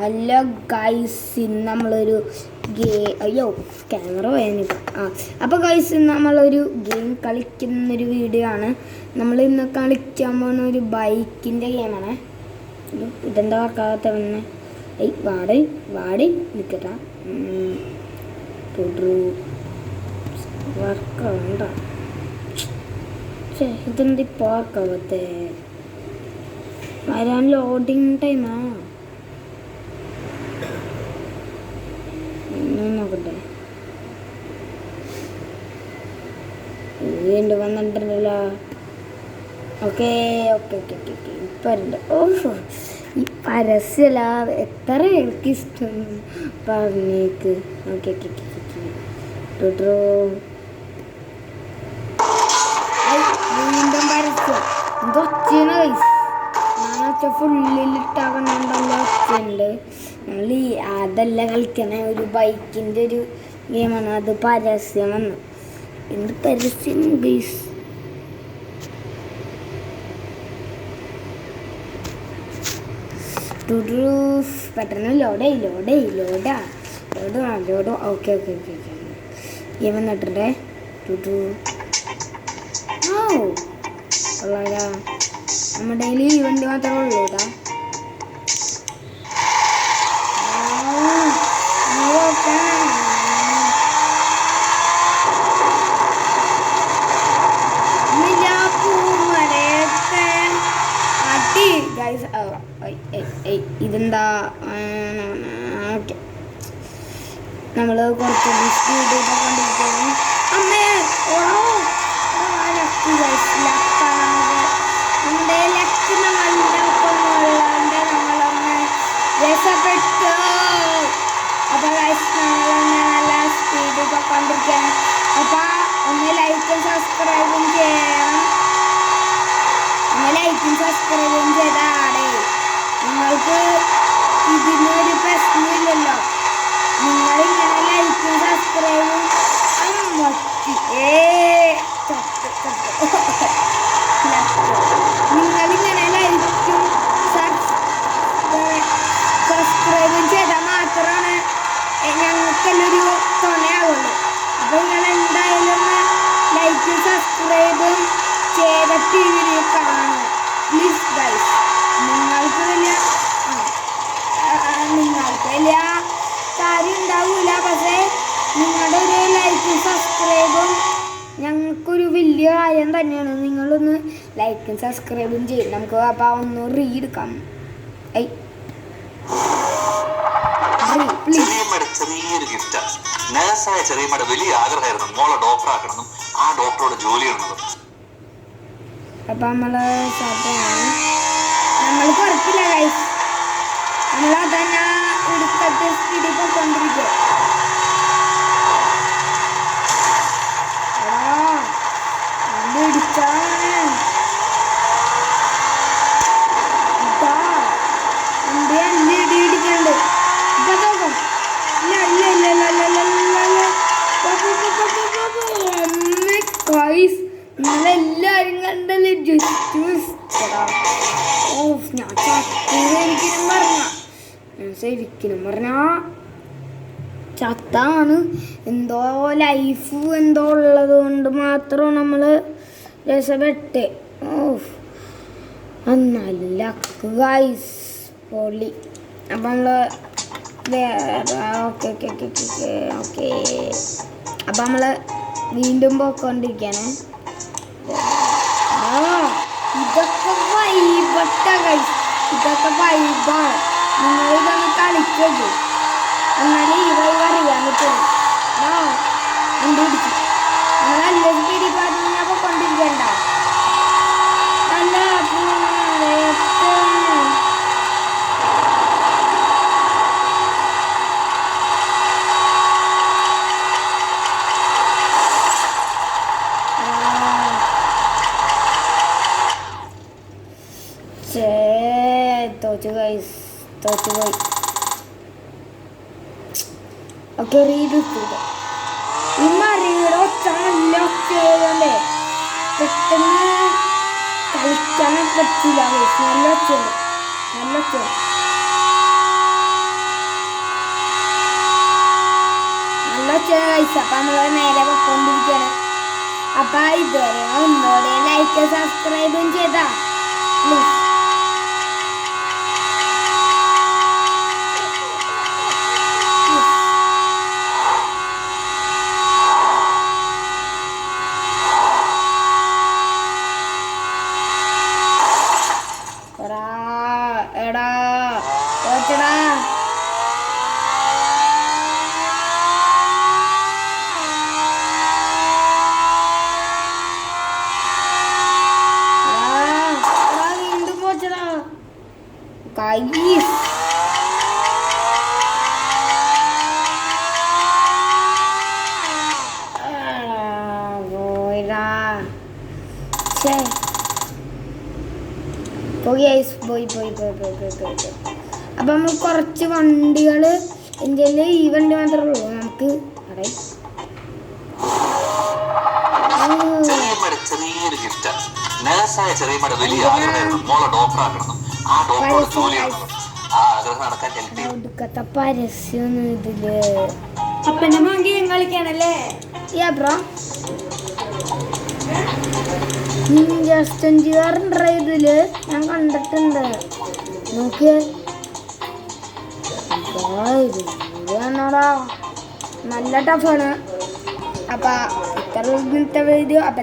അല്ല ഗൈസ്, ഇന്ന് നമ്മളൊരു അയ്യോ ക്യാമറ പോയാനിപ്പോൾ. അപ്പോൾ ഗൈസ്, ഇന്ന് നമ്മളൊരു ഗെയിം കളിക്കുന്നൊരു വീഡിയോ ആണ്. നമ്മൾ ഇന്ന് കളിക്കാൻ പോകുന്ന ഒരു ബൈക്കിൻ്റെ ഗെയിമാണ്. ഇതെന്താ വർക്കാകാത്ത വന്നെ? വാടി നിൽക്കട്ടാ, വർക്കാവണ്ട. ഇതെന്ത് ഇപ്പോൾ വർക്കാവത്തെ? വരാൻ ലോഡിങ് ടൈമാ. നോക്കട്ടെ, വീണ്ടും വന്നിട്ടുണ്ടല്ലോ. ഓക്കെ ഇപ്പം ഉണ്ട്. ഓഹോ, ഈ പരസ്യമല്ല, എത്ര എനിക്ക് ഇഷ്ടം പറഞ്ഞേക്ക്. ഓക്കെ വീണ്ടും പരസ്യം. ഇതൊച്ചയാണ് ഗൈസ്. ഞാനൊച്ച ഫുള്ളിലിട്ടാകുന്നുണ്ടല്ലോ, ഒച്ചയുണ്ട്. നമ്മൾ അതല്ല കളിക്കണേ, ഒരു ബൈക്കിൻ്റെ ഒരു ഗെയിമാണ്. അത് പരസ്യം വന്നു. എന്ത് പരസ്യം ഗൈസ്? പെട്ടെന്ന് ലോഡാ. Okay game വന്നിട്ടുണ്ടേ. നമ്മുടെ ഈ വണ്ടി മാത്രമേ ഉള്ളൂ കേട്ടാ. ഇതെന്താ? ഓക്കെ, നമ്മൾ കുറച്ച് സ്പീഡിലൊക്കെ കൊണ്ടിരിക്കുന്നു. അമ്മേ, നമ്മുടെ ലക്ക് നമ്മളൊന്ന് രസപ്പെട്ടു. അപ്പോൾ നമ്മളൊന്ന് നല്ല സ്പീഡിലൊക്കെ കൊണ്ടിരിക്കുകയാണ്. അപ്പോൾ ഒന്ന് ലൈക്കും സബ്സ്ക്രൈബും ചെയ്യണം. ചെയ്താടെ നിങ്ങൾക്ക് ഇതിനൊരു പ്രശ്നമില്ലല്ലോ. നിങ്ങളിങ്ങനെ ലൈക്കും സബ്സ്ക്രൈബും നിങ്ങളിങ്ങനെ ലൈക്കും സബ്സ്ക്രൈബും ചെയ്താൽ മാത്രമാണ് ഞങ്ങൾക്കെല്ലൊരു തുണയാവുള്ളൂ. അപ്പോൾ നിങ്ങൾ എന്തായാലും ലൈക്കും സബ്സ്ക്രൈബും ചെയ്തിട്ട് വീഡിയോ കാണുക പ്ലീസ് ഗൈസ്. നിങ്ങൾക്ക് വലിയ കാര്യം ഉണ്ടാവില്ല, പക്ഷേ നിങ്ങളുടെ ഒരു ലൈക്കും സബ്സ്ക്രൈബും ഞങ്ങൾക്കൊരു വലിയ കാര്യം തന്നെയാണ്. നിങ്ങളൊന്ന് ലൈക്കും സബ്സ്ക്രൈബും ചെയ്യും. നമുക്ക് അപ്പോൾ ഒന്ന് റീഡെടുക്കാം. ചെറിയൊരു ഗിഫ്റ്റ്. നേഴ്സായ ചെറിയമ്മയുടെ വലിയ ആഗ്രഹമായിരുന്നു മോളെ ഡോക്ടറാക്കണമെന്നും ആ ഡോക്ടറോട് ജോലി ചെയ്യണമെന്നും. അപ്പം നമ്മൾ കുഴപ്പമില്ല ഗൈസ്, നമ്മളതന്നെ എടുത്തിട്ട് സ്പീഡിൽ പോയിക്കൊണ്ടിരിക്കുക. ഇടിക്കണ്ട്. ഇപ്പൊ നോക്കും. നിങ്ങളെല്ലാരും കണ്ടല്ലേ ശരിക്കും പറഞ്ഞ ചത്താണ്. എന്തോ ലൈഫ് എന്തോ ഉള്ളത് കൊണ്ട് മാത്രം നമ്മൾ രസപ്പെട്ട്. നല്ല ഗൈസ് പൊളി. അപ്പം നമ്മൾ ഓക്കെ അപ്പം നമ്മൾ വീണ്ടും പോയിക്കൊണ്ടിരിക്കുകയാണ്. ഇതൊക്കെ വൈബാണ്. നിങ്ങളിതൊന്ന് കളിക്കരുത്, എന്നാലേ ഈ വൈബ് അറിയാൻ പറ്റുള്ളൂ. പിടിച്ചു നല്ല സ്പീഡിൽ പറഞ്ഞാൽ പോയിക്കൊണ്ടിരിക്കണ്ട. നല്ല തോറ്റുപോയി. ഓക്കെ, റീഡ് ഈ മറിയുടെ ഒച്ച നല്ല ഒച്ചയായതുകൊണ്ടേ പെട്ടെന്ന് കളിക്കാൻ പറ്റില്ല. നല്ല ഒച്ചയുണ്ട്. ഗൈസ്, അപ്പം നമ്മൾ നേരെ പൊക്കൊണ്ടിരിക്കുകയാണ്. അപ്പം ഇതുവരെ ഒന്നോടെ ലൈക്ക് സബ്സ്ക്രൈബും ചെയ്താ പ്ലീസ്. എടാ ഓച്ചടാ. വീണ്ടും പോച്ചടാ ഗൈസ്. പോയിടാ. പോയി. അപ്പം നമ്മൾ കുറച്ച് വണ്ടികൾ ഇന്ത്യയിൽ ഈ വണ്ടി മാത്രമേ ഉള്ളൂ നമുക്ക്. ചെറിയൊരു ഗിഫ്റ്റ്. നേഴ്സായ ചെറിയമ്മയുടെ വലിയ ആഗ്രഹമായിരുന്നു മോളെ ഡോക്ടർ ആക്കണമെന്നും ആ ഡോക്ടറോട് ജോലി ചെയ്യണമെന്നും. ആ ആഗ്രഹം നടക്കാൻ ഹെൽപ്പ് ചെയ്യും. ഒടുക്കത്തെ പരസ്യം ഇതില്. അപ്പന്റെ മോൻ ഗെയിം കളിക്കാണല്ലേ? ബ്രോ ജസ്റ്റഞ്ചുകാരുണ്ടോ ഇതില്? ഞാൻ കണ്ടിട്ടുണ്ട്. നോക്കിയേ നല്ല ടഫാണ്. അപ്പൊ ഇത്ര വീഡിയോ. അപ്പൊ